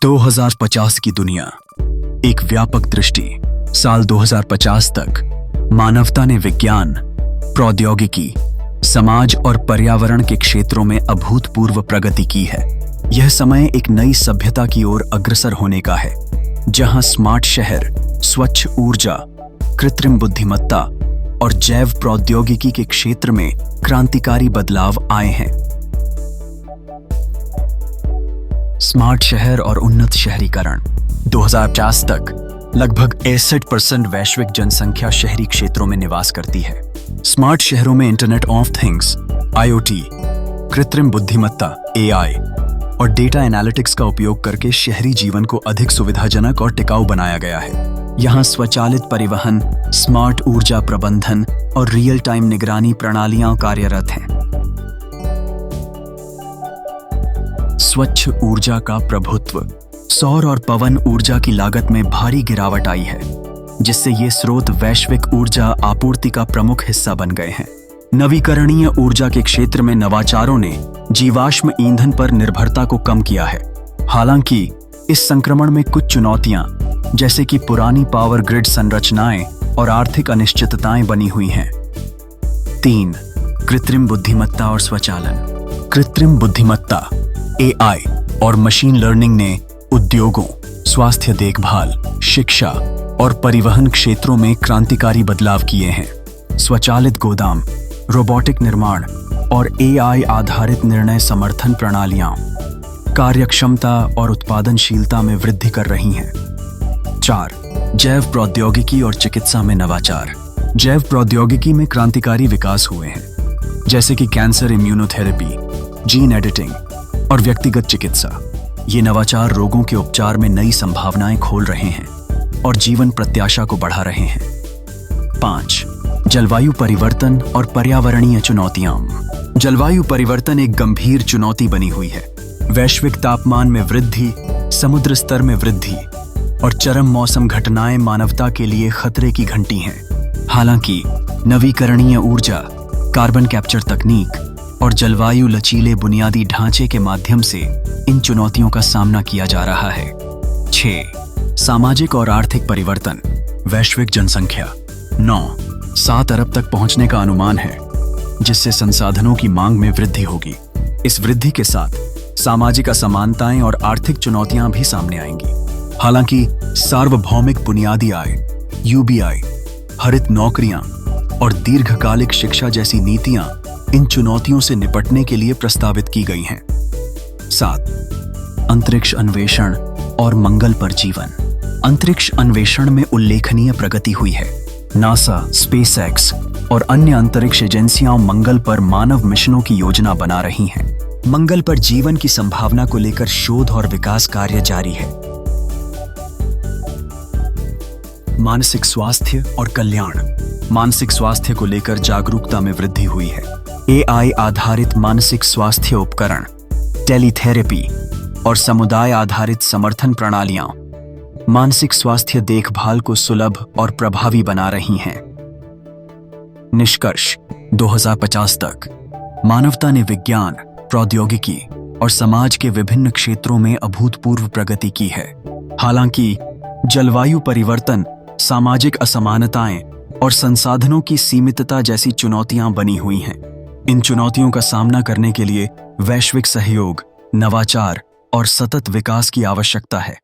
2050 की दुनिया, एक व्यापक दृष्टि। साल 2050 तक मानवता ने विज्ञान, प्रौद्योगिकी, समाज और पर्यावरण के क्षेत्रों में अभूतपूर्व प्रगति की है। यह समय एक नई सभ्यता की ओर अग्रसर होने का है, जहां स्मार्ट शहर, स्वच्छ ऊर्जा, कृत्रिम बुद्धिमत्ता और जैव प्रौद्योगिकी के क्षेत्र में क्रांतिकारी बदलाव आए हैं। स्मार्ट शहर और उन्नत शहरीकरण। 2050 तक लगभग 61% वैश्विक जनसंख्या शहरी क्षेत्रों में निवास करती है। स्मार्ट शहरों में इंटरनेट ऑफ थिंग्स, IoT, कृत्रिम बुद्धिमत्ता, AI और डेटा एनालिटिक्स का उपयोग करके शहरी जीवन को अधिक सुविधाजनक और टिकाऊ बनाया गया है। यहाँ स्वचालित परिवहन, स्मार्ट ऊर्जा प्रबंधन और रियल टाइम निगरानी प्रणालियां कार्यरत हैं। स्वच्छ ऊर्जा का प्रभुत्व। सौर और पवन ऊर्जा की लागत में भारी गिरावट आई है, जिससे ये स्रोत वैश्विक ऊर्जा आपूर्ति का प्रमुख हिस्सा बन गए हैं। नवीकरणीय ऊर्जा के क्षेत्र में नवाचारों ने जीवाश्म ईंधन पर निर्भरता को कम किया है। हालांकि इस संक्रमण में कुछ चुनौतियां, जैसे कि पुरानी पावर ग्रिड संरचनाएं और आर्थिक अनिश्चितताएं बनी हुई हैं। 3. कृत्रिम बुद्धिमत्ता और स्वचालन। कृत्रिम बुद्धिमत्ता, AI और मशीन लर्निंग ने उद्योगों, स्वास्थ्य देखभाल, शिक्षा और परिवहन क्षेत्रों में क्रांतिकारी बदलाव किए हैं। स्वचालित गोदाम, रोबोटिक निर्माण और AI आधारित निर्णय समर्थन प्रणालियां कार्यक्षमता और उत्पादनशीलता में वृद्धि कर रही हैं। 4. जैव प्रौद्योगिकी और चिकित्सा में नवाचार। जैव प्रौद्योगिकी में क्रांतिकारी विकास हुए हैं, जैसे कि कैंसर इम्यूनोथेरेपी, जीन एडिटिंग और व्यक्तिगत चिकित्सा। ये नवाचार रोगों के उपचार में नई संभावनाएं खोल रहे हैं और जीवन प्रत्याशा को बढ़ा रहे हैं। 5. जलवायु परिवर्तन और पर्यावरणीय चुनौतियां। जलवायु परिवर्तन एक गंभीर चुनौती बनी हुई है। वैश्विक तापमान में वृद्धि, समुद्र स्तर में वृद्धि और चरम मौसम घटनाएं मानवता के लिए खतरे की घंटी हैं। हालांकि नवीकरणीय ऊर्जा, कार्बन कैप्चर तकनीक और जलवायु लचीले बुनियादी ढांचे के माध्यम से इन चुनौतियों का सामना किया जा रहा है। 6. सामाजिक और आर्थिक परिवर्तन। वैश्विक जनसंख्या 7 अरब तक पहुंचने का अनुमान है, जिससे संसाधनों की मांग में वृद्धि होगी। इस वृद्धि के साथ सामाजिक असमानताएं और आर्थिक चुनौतियां भी सामने आएंगी। हालांकि सार्वभौमिक बुनियादी आय, UBI, हरित नौकरियां और दीर्घकालिक शिक्षा जैसी नीतियां इन चुनौतियों से निपटने के लिए प्रस्तावित की गई हैं। 7. अंतरिक्ष अन्वेषण और मंगल पर जीवन। अंतरिक्ष अन्वेषण में उल्लेखनीय प्रगति हुई है। नासा, SpaceX और अन्य अंतरिक्ष एजेंसियां मंगल पर मानव मिशनों की योजना बना रही हैं। मंगल पर जीवन की संभावना को लेकर शोध और विकास कार्य जारी है। मानसिक स्वास्थ्य और कल्याण। मानसिक स्वास्थ्य को लेकर जागरूकता में वृद्धि हुई है। AI आधारित मानसिक स्वास्थ्य उपकरण, टेलीथेरेपी और समुदाय आधारित समर्थन प्रणालियां मानसिक स्वास्थ्य देखभाल को सुलभ और प्रभावी बना रही हैं। निष्कर्ष। 2050 तक मानवता ने विज्ञान, प्रौद्योगिकी और समाज के विभिन्न क्षेत्रों में अभूतपूर्व प्रगति की है। हालांकि जलवायु परिवर्तन, सामाजिक असमानताएं और संसाधनों की सीमितता जैसी चुनौतियां बनी हुई हैं। इन चुनौतियों का सामना करने के लिए वैश्विक सहयोग, नवाचार और सतत विकास की आवश्यकता है।